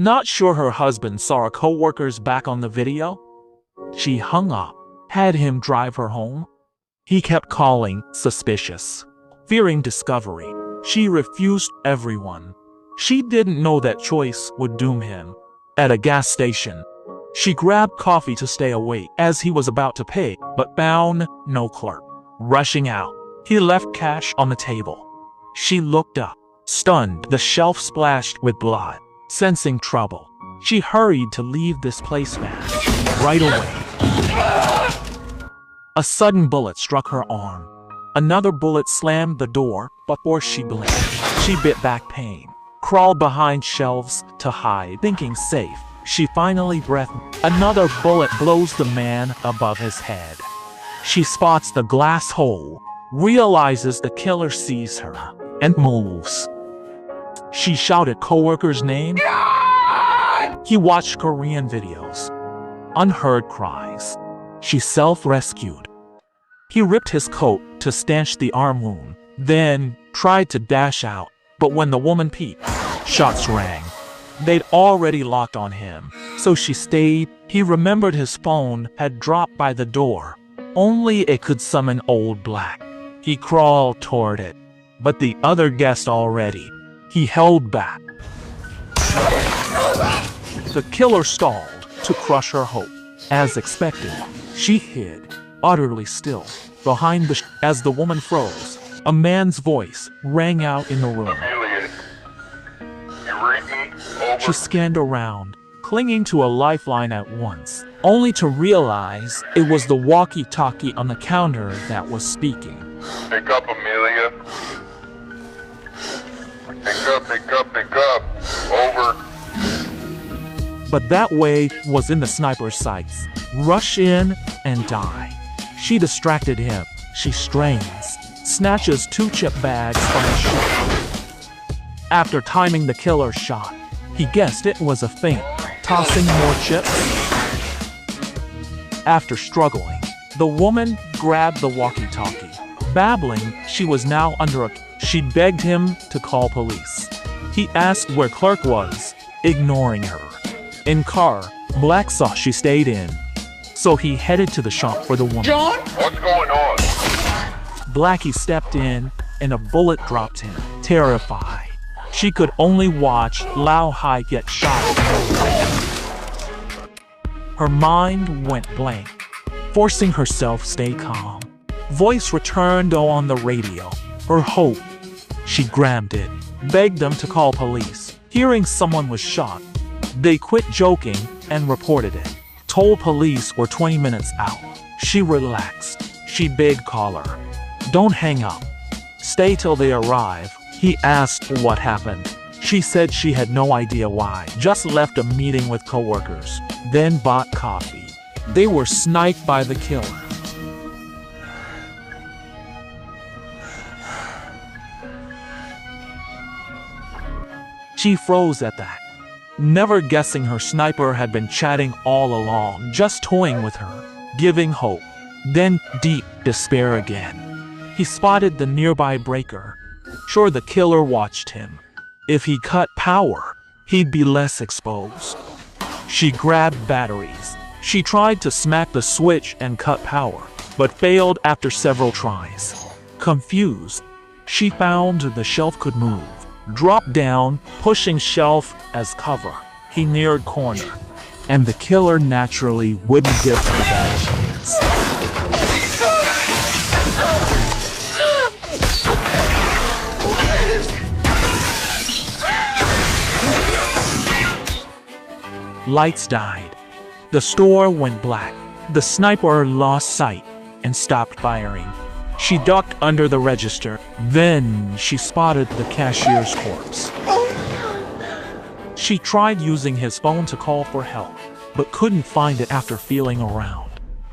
Not sure her husband saw her co-worker's back on the video? She hung up, had him drive her home. He kept calling, suspicious. Fearing discovery, she refused everyone. She didn't know that choice would doom him. At a gas station, she grabbed coffee to stay awake as he was about to pay, but found no clerk. Rushing out, he left cash on the table. She looked up, stunned. The shelf splashed with blood. Sensing trouble, she hurried to leave this place fast. Right away, a sudden bullet struck her arm. Another bullet slammed the door. Before she blinked, she bit back pain, crawled behind shelves to hide. Thinking safe, she finally breathed. Another bullet blows the man above his head. She spots the glass hole, realizes the killer sees her, and moves. She shouted coworker's name. He watched Korean videos. Unheard cries. She self-rescued. He ripped his coat to stanch the arm wound, then tried to dash out. But when the woman peeked, shots rang. They'd already locked on him, so she stayed. He remembered his phone had dropped by the door. Only it could summon Old Black. He crawled toward it, but the other guessed already. He held back. The killer stalled to crush her hope. As expected, she hid, utterly still, behind the as the woman froze. A man's voice rang out in the room. She scanned around, clinging to a lifeline at once, only to realize it was the walkie-talkie on the counter that was speaking. Pick up, Amelia. Pick up. Over. But that wave was in the sniper's sights. Rush in and die. She distracted him. She strains, snatches 2 chip bags from his shoe. After timing the killer's shot, he guessed it was a feint, tossing more chips. After struggling, the woman grabbed the walkie-talkie. Babbling, she was now under a... She begged him to call police. He asked where Clark was, ignoring her. In car, Black saw she stayed in, so he headed to the shop for the woman. John? What's going on? Blackie stepped in, and a bullet dropped him. Terrified, she could only watch Lao Hai get shot. Her mind went blank, forcing herself stay calm. Voice returned on the radio. Her hope. She grabbed it, begged them to call police. Hearing someone was shot, they quit joking and reported it. Told police were 20 minutes out. She relaxed. She begged caller, "Don't hang up. Stay till they arrive." He asked what happened. She said she had no idea why. Just left a meeting with coworkers, then bought coffee. They were sniped by the killer. She froze at that, never guessing her sniper had been chatting all along, just toying with her, giving hope. Then deep despair again. He spotted the nearby breaker. Sure, the killer watched him. If he cut power, he'd be less exposed. She grabbed batteries. She tried to smack the switch and cut power, but failed after several tries. Confused, she found the shelf could move. Dropped down, pushing shelf as cover. He neared corner, and the killer naturally wouldn't give her that chance. Lights died. The store went black. The sniper lost sight and stopped firing. She ducked under the register. Then she spotted the cashier's corpse. She tried using his phone to call for help, but couldn't find it after feeling around.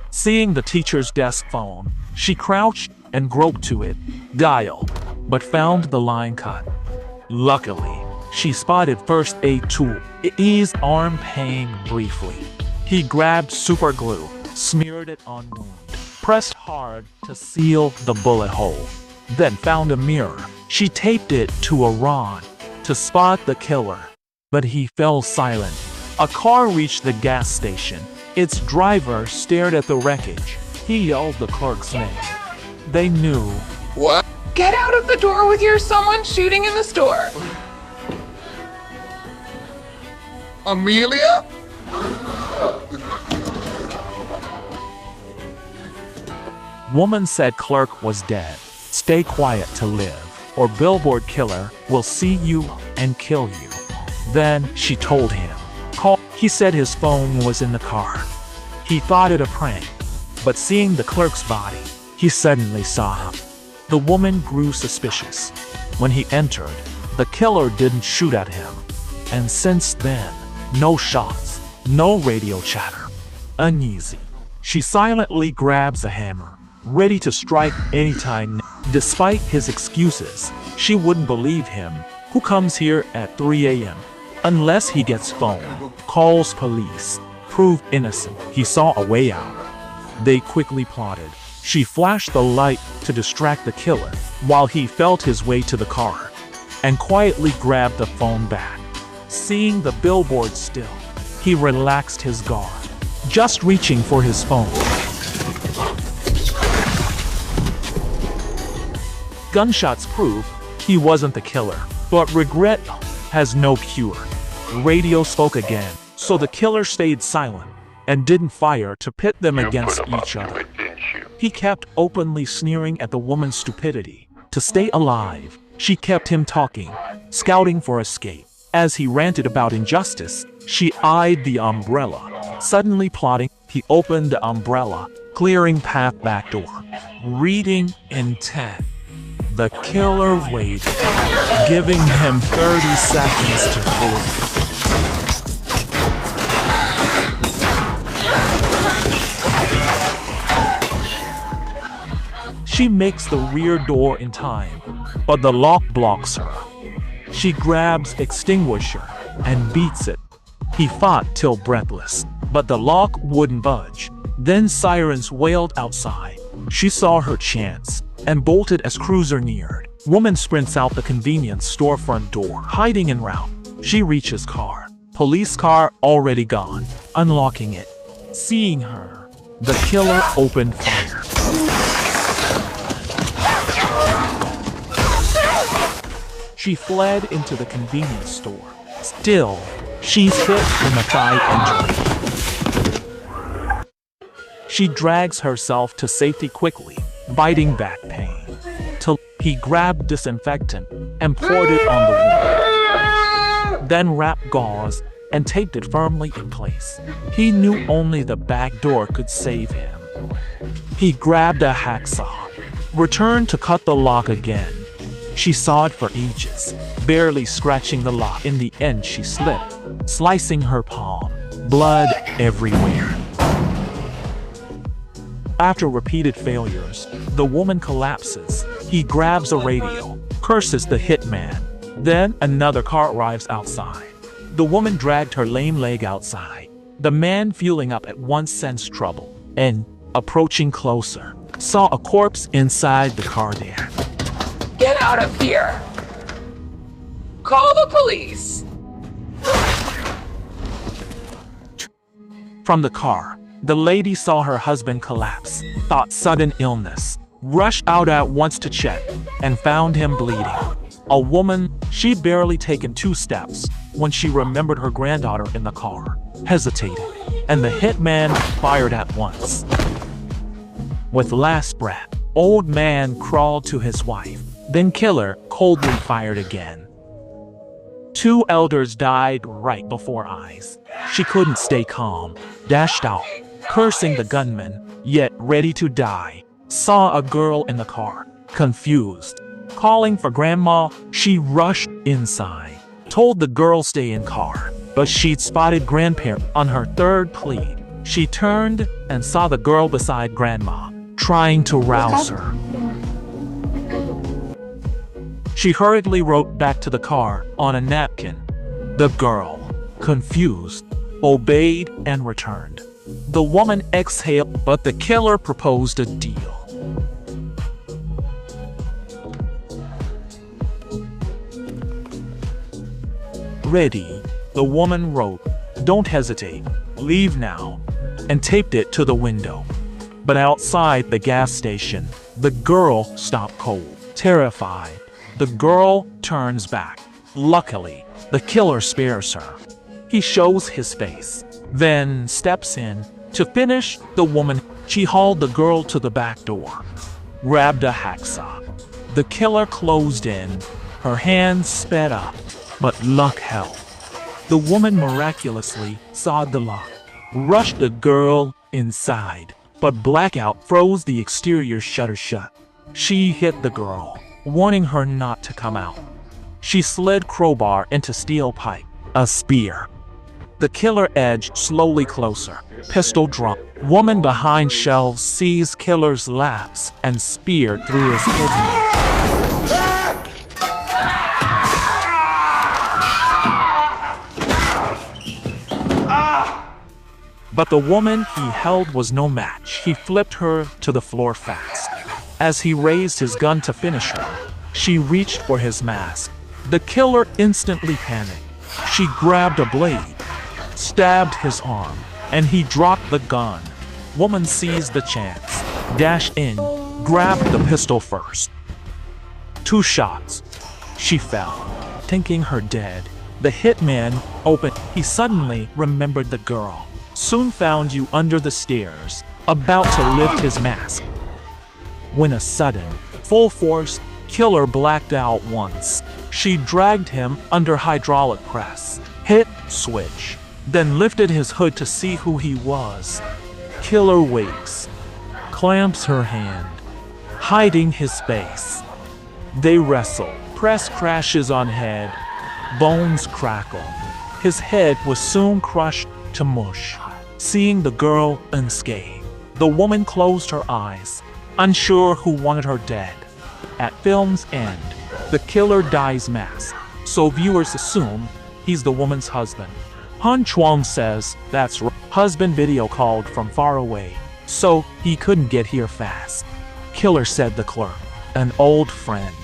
Seeing the teacher's desk phone, she crouched and groped to it, dialed, but found the line cut. Luckily, she spotted first aid tool. It eased arm pain briefly. He grabbed super glue, smeared it on wound, pressed hard to seal the bullet hole, then found a mirror. She taped it to a rod to spot the killer. but he fell silent. A car reached the gas station. Its driver stared at the wreckage. He yelled the clerk's name. They knew. What? Get out of the door with your someone shooting in the store. Amelia? Woman said clerk was dead. Stay quiet to live, or billboard killer will see you and kill you. Then she told him. Call. He said his phone was in the car. He thought it a prank, but seeing the clerk's body, he suddenly saw him. The woman grew suspicious. When he entered, the killer didn't shoot at him. And since then, no shots, no radio chatter. Uneasy, she silently grabs a hammer, ready to strike anytime. Despite his excuses, she wouldn't believe him. Who comes here at 3 a.m. unless he gets phone, calls police, proved innocent. He saw a way out. They quickly plotted. She flashed the light to distract the killer while he felt his way to the car and quietly grabbed the phone back. Seeing the billboard still, he relaxed his guard, just reaching for his phone. Gunshots prove he wasn't the killer, but regret has no cure. Radio spoke again, so the killer stayed silent and didn't fire to pit them against each other. He kept openly sneering at the woman's stupidity. To stay alive, she kept him talking, scouting for escape. As he ranted about injustice, she eyed the umbrella. Suddenly plotting, he opened the umbrella, clearing path back door. Reading intent. The killer waited, giving him 30 seconds to flee. She makes the rear door in time, but the lock blocks her. She grabs extinguisher and beats it. He fought till breathless, but the lock wouldn't budge. Then sirens wailed outside. She saw her chance and bolted as cruiser neared. Woman sprints out the convenience store front door, hiding en route. She reaches car. Police car already gone. Unlocking it. Seeing her, the killer opened fire. She fled into the convenience store. Still, she's hit in the thigh injury. She drags herself to safety quickly, biting back pain. Till he grabbed disinfectant and poured it on the wound. Then wrapped gauze and taped it firmly in place. He knew only the back door could save him. He grabbed a hacksaw, returned to cut the lock again. She sawed for ages, barely scratching the lock. In the end, she slipped, slicing her palm, blood everywhere. After repeated failures, the woman collapses. He grabs a radio, curses the hitman. Then another car arrives outside. The woman dragged her lame leg outside. The man, fueling up at once, sensed trouble and, approaching closer, saw a corpse inside the car there. Get out of here. Call the police. From the car, the lady saw her husband collapse, thought sudden illness, rushed out at once to check, and found him bleeding. A woman, she'd barely taken 2 steps when she remembered her granddaughter in the car, hesitated, and the hitman fired at once. With last breath, old man crawled to his wife, then killer coldly fired again. 2 elders died right before eyes. She couldn't stay calm, dashed out, cursing the gunman, yet ready to die. Saw a girl in the car, confused. Calling for grandma, she rushed inside. Told the girl stay in car, but she'd spotted grandparent. On her third plea, she turned and saw the girl beside grandma, trying to rouse her. She hurriedly wrote back to the car on a napkin. The girl, confused, obeyed and returned. The woman exhaled, but the killer proposed a deal. Ready, The woman wrote, "Don't hesitate, leave now," and taped it to the window. But outside the gas station, the girl stopped cold, terrified. The girl turns back. Luckily, the killer spares her. He shows his face, then steps in. To finish the woman, she hauled the girl to the back door, grabbed a hacksaw. The killer closed in. Her hands sped up, but luck held. The woman miraculously saw the lock, rushed the girl inside, but blackout froze the exterior shutter shut. She hit the girl, warning her not to come out. She slid crowbar into steel pipe, a spear. The killer edged slowly closer, pistol drawn. Woman behind shelves sees killer's lapse and spear through his kidney. But the woman he held was no match. He flipped her to the floor fast. As he raised his gun to finish her, she reached for his mask. The killer instantly panicked. She grabbed a blade, stabbed his arm, and he dropped the gun. Woman seized the chance, dashed in, grabbed the pistol first. 2 shots. She fell, thinking her dead. The hitman opened. He suddenly remembered the girl. Soon found you under the stairs, about to lift his mask. When a sudden, full force killer blacked out once. She dragged him under hydraulic press, hit switch, then lifted his hood to see who he was. Killer wakes, clamps her hand, hiding his face. They wrestle. Press crashes on head, bones crackle. His head was soon crushed to mush. Seeing the girl unscathed, the woman closed her eyes, unsure who wanted her dead. At film's end, the killer dies masked, so viewers assume he's the woman's husband. Han Chuang says that's right. Husband video called from far away, so he couldn't get here fast. Killer said the clerk, an old friend,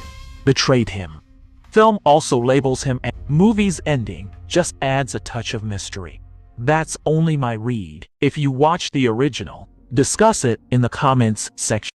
betrayed him. Film also labels him as movie's ending, just adds a touch of mystery. That's only my read. If you watch the original, discuss it in the comments section.